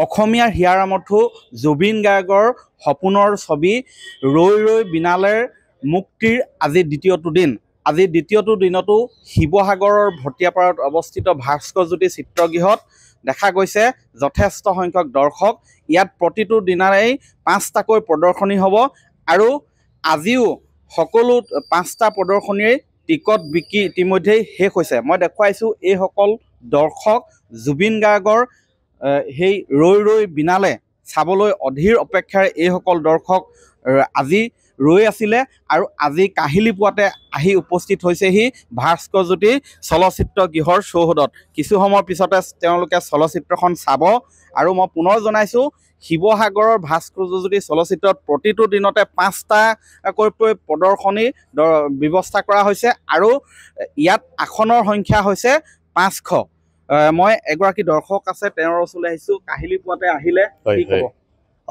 অসমীয়াৰ হিয়াৰামঠু জুবিন গাৰ্গৰ সপোনৰ ছবি ৰৈ ৰৈ বিনালেৰ মুক্তিৰ আজি দ্বিতীয়টো দিন। আজি দ্বিতীয়টো দিনতো শিৱসাগৰৰ ভটিয়াপাৰত অৱস্থিত ভাস্কৰজ্যোতি চিত্ৰগৃহত দেখা গৈছে যথেষ্ট সংখ্যক দৰ্শক। ইয়াত প্ৰতিটো দিনাৰেই 5টাকৈ প্ৰদৰ্শনী হ'ব আৰু আজিও সকলো 5টা প্ৰদৰ্শনীৰ টিকট বিক্ৰী ইতিমধ্যেই শেষ হৈছে। মই দেখুৱাইছোঁ এইসকল দৰ্শক জুবিন গাৰ্গৰ সেই ৰৈ ৰৈ বিনালে চাবলৈ অধীৰ অপেক্ষাৰে এইসকল দৰ্শক আজি ৰৈ আছিলে আৰু আজি কাহিলী পুৱাতে আহি উপস্থিত হৈছেহি ভাস্কৰজ্যোতি চলচ্চিত্ৰ গৃহৰ চৌহদত। কিছু সময়ৰ পিছতে তেওঁলোকে চলচ্চিত্ৰখন চাব আৰু মই পুনৰ জনাইছোঁ শিৱসাগৰৰ ভাস্কৰজ্যোতি চলচ্চিত্ৰত প্ৰতিটো দিনতে 5টাকৈ প্ৰদৰ্শনী ব্যৱস্থা কৰা হৈছে আৰু ইয়াত আসনৰ সংখ্যা হৈছে 500। মই এগৰাকী দৰ্শক আছে, তেওঁৰ ওচৰলৈ আহিছোঁ। কাহিলী পুৱাতে আহিলে কি ক'ব?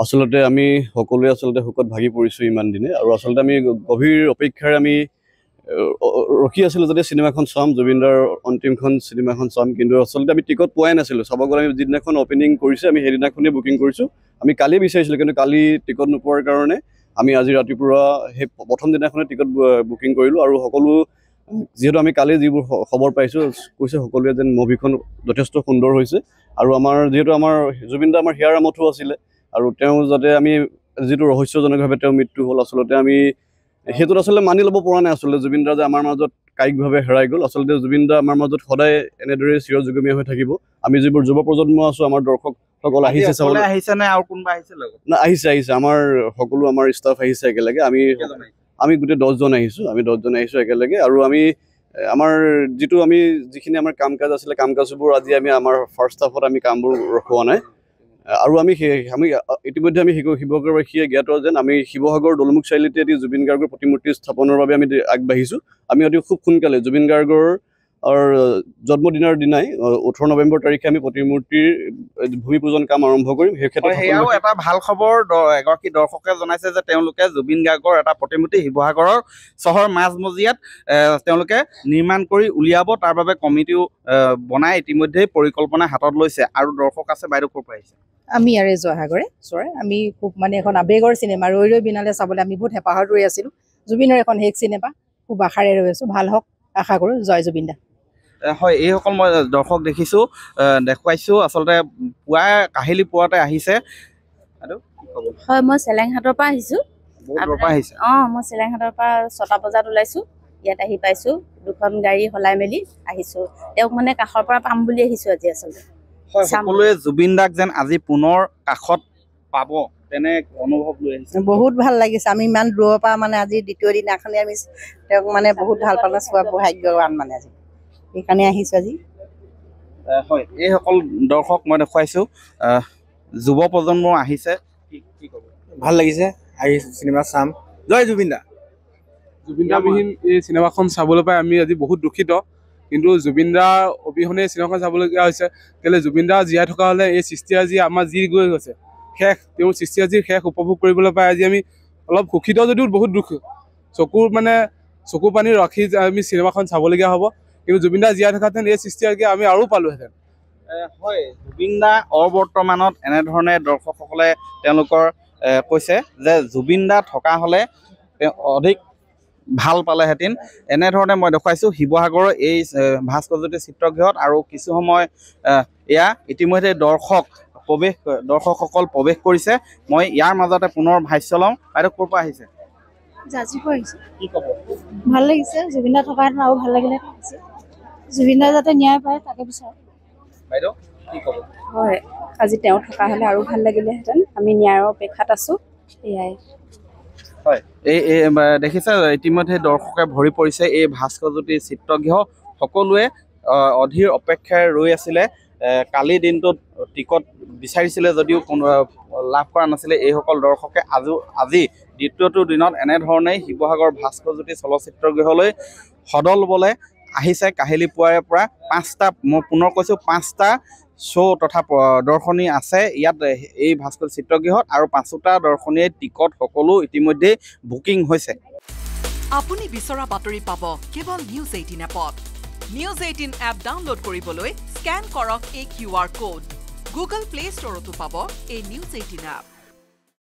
আচলতে আমি সকলোৱে শোকত ভাগি পৰিছোঁ ইমান দিনে আৰু আচলতে আমি গভীৰ অপেক্ষাৰে আমি ৰখি আছিলোঁ যাতে চিনেমাখন চাম, জুবিনদাৰ অন্তিমখন চিনেমাখন চাম, কিন্তু আচলতে আমি টিকট পোৱাই নাছিলোঁ। চাব গ'লে আমি যিদিনাখন অপেনিং কৰিছে আমি সেইদিনাখনেই বুকিং কৰিছোঁ। আমি কালি বিচাৰিছিলোঁ কিন্তু কালি টিকট নোপোৱাৰ কাৰণে আমি আজি ৰাতিপুৱা সেই প্ৰথম দিনাখনে টিকট বুকিং কৰিলোঁ আৰু সকলো যিহেতু আমি কালি যিবোৰ খবৰ পাইছোঁ কৈছে সকলোৱে যেন মুভিখন যথেষ্ট সুন্দৰ হৈছে আৰু আমাৰ যিহেতু আমাৰ জুবিনদা আমাৰ হিয়াৰামঠু আছিলে আৰু তেওঁ যাতে আমি যিটো ৰহস্যজনকভাৱে তেওঁৰ মৃত্যু হ'ল আচলতে আমি সেইটোত আচলতে মানি ল'ব পৰা নাই। আচলতে জুবিনদা যে আমাৰ মাজত কায়িকভাৱে হেৰাই গ'ল, আচলতে জুবিনদা আমাৰ মাজত সদায় এনেদৰে চিৰযুগমীয়া হৈ থাকিব। আমি যিবোৰ যুৱ প্ৰজন্ম আছোঁ, আমাৰ দৰ্শকসকল আহিছে চাবলৈ। আহিছেনে আৰু কোনোবা আহিছে লগত? না, আহিছে আমাৰ সকলো আমাৰ ষ্টাফ আহিছে একেলগে। আমি গোটেই 10জন আহিছোঁ, আমি 10জন আহিছোঁ একেলগে আৰু আমি আমাৰ যিখিনি আমাৰ কাম কাজ আছিলে কাম কাজবোৰ আজি আমি আমাৰ ফাৰ্ষ্ট হাফত আমি কামবোৰ ৰখোৱা নাই আৰু আমি ইতিমধ্যে আমি শিৱসাগৰবাসীয়ে জ্ঞাত যেন আমি শিৱসাগৰ দলমুখ চাৰিআলিতে এটি জুবিন গাৰ্গৰ প্ৰতিমূৰ্তি স্থাপনৰ বাবে আমি আগবাঢ়িছোঁ। আমি অতি খুব সোনকালে জুবিন গাৰ্গৰ জন্মদিনৰ দিনাই 18 নৱেম্বৰ তাৰিখে আমি প্ৰতিমূৰ্তিৰ ভূমি পূজন কাম আৰম্ভ কৰিম। সেই ক্ষেত্ৰত সেয়াও এটা ভাল খবৰ। এগৰাকী দৰ্শকে জনাইছে যে তেওঁলোকে জুবিন গাৰ্গৰ এটা প্ৰতিমূৰ্তি শিৱসাগৰৰ চহৰ মাজমজিয়াত তেওঁলোকে নিৰ্মাণ কৰি উলিয়াব, তাৰ বাবে কমিটিও বনাই ইতিমধ্যেই পৰিকল্পনা হাতত লৈছে। আৰু দৰ্শক আছে, বাইদেউ ক'ৰ পৰা আহিছে? আমি ইয়াৰে জয়সাগৰে ওচৰে। আমি খুব এখন আৱেগৰ চিনেমা ৰৈ ৰৈ বিনালে চাবলৈ আমি বহুত হেঁপাহত ৰৈ আছিলোঁ। জুবিনৰ এখন শেষ চিনেমা, খুব আশাৰে ৰৈ আছোঁ। ভাল হওক, আশা কৰোঁ। জয় জুবিন দা। হয়, এইসকল মই দৰ্শক দেখিছোঁ, দেখুৱাইছোঁ। আচলতে পুৱা কাহিলী পুৱাতে আহিছে। হয়, মই চেলেংহাটৰ পৰা আহিছোঁ। মই চেলেংহাটৰ পৰা 6টা বজাত ওলাইছোঁ, ইয়াত আহি পাইছোঁ। 2খন গাড়ী সলাই মেলি আহিছোঁ। তেওঁক কাষৰ পৰা পাম বুলি আহিছোঁ আজি। আচলতে সকলোৱে জুবিন দাক যেন আজি পুনৰ কাষত পাব তেনে অনুভৱ লৈ আহিছে। বহুত ভাল লাগিছে। আমি ইমান দূৰৰ পৰা আজি দ্বিতীয় দিনাখনে আমি তেওঁক বহুত ভাল পালে, চোৱা ভাগ্যৱান আজি সেইকাৰণে আহিছোঁ আজি। হয়, এইসকল দৰ্শক মই দেখুৱাইছোঁ, যুৱ প্ৰজন্ম আহিছে। কি ক'ব? ভাল লাগিছে, আহি চিনেমা চাম। জয় জুবিন দা। জুবিন দাবিহীন এই চিনেমাখন চাবলৈ পাই আমি আজি বহুত দুখিত, কিন্তু জুবিন দাৰ অবিহনে চিনেমাখন চাবলগীয়া হৈছে। কেলৈ জুবিন দা জীয়াই থকা হ'লে এই সৃষ্টিৰাজি আমাৰ যি গৈ গৈছে শেষ, তেওঁৰ সৃষ্টিৰাজিৰ শেষ উপভোগ কৰিবলৈ পাই আজি আমি অলপ সুখিত যদিও বহুত দুখ। চকু পানী ৰাখি আমি চিনেমাখন চাবলগীয়া হ'ব, কিন্তু জুবিন দা জীয়াই থকাহেঁতেন এই সৃষ্টিৰাজি আমি আৰু পালোহেঁতেন। হয়, জুবিন দা অবৰ্তমানত এনেধৰণে দৰ্শকসকলে তেওঁলোকৰ কৈছে যে জুবিন দা থকা হ'লে অধিক ভাল পালেহেঁতেন। এনেধৰণে মই দেখুৱাইছোঁ শিৱসাগৰৰ এই ভাস্কৰজ্যোতি চিত্ৰগৃহত। আৰু কিছু সময় এয়া ইতিমধ্যে দৰ্শকসকল প্ৰৱেশ কৰিছে। মই ইয়াৰ মাজতে পুনৰ ভাষ্য লওঁ। বাইদেউ ক'ৰ পৰা আহিছে? জাজিৰ পৰা আহিছে। কি ক'ব? ভাল লাগিছে, জুবিন দা থকাহেঁতেন আৰু ভাল লাগিলে। জুবিন দা যাতে ন্যায় পায় তাকে বিচাৰোঁ। বাইদেউ কি ক'ব? হয়, আজি তেওঁ থকা হ'লে আৰু ভাল লাগিলেহেঁতেন। আমি ন্যায়ৰ অপেক্ষাত আছোঁ, এয়াই। হয়, এই দেখিছে ইতিমধ্যে দৰ্শকে ভৰি পৰিছে এই ভাস্কৰজ্যোতি চিত্ৰগৃহ। সকলোৱে অধীৰ অপেক্ষাৰে ৰৈ আছিলে। কালি দিনটোত টিকট বিচাৰিছিলে যদিও কোনো লাভ কৰা নাছিলে এইসকল দৰ্শকে। আজি দ্বিতীয়টো দিনত এনেধৰণেই শিৱসাগৰ ভাস্কৰজ্যোতি চলচ্চিত্ৰগৃহলৈ সদল বলে আহিছে। কাহিলী পুৱাৰে পৰা 5টা, মই পুনৰ কৈছোঁ 5টা শ্ব' তথা প্ৰদৰ্শনী আছে ইয়াত এই ভাস্কৰ চিত্ৰগৃহত, আৰু 5টা দৰ্শনীৰ টিকট সকলো ইতিমধ্যে বুকিং হৈছে। আপুনি বিচৰা বাতৰি পাব কেৱল নিউজ 18 এপত। নিউজ 18 এপ ডাউনলোড কৰিবলৈ স্কেন কৰক এই QR কোড। গুগল প্লে ষ্টৰতো পাব এই নিউজ 18 এপ।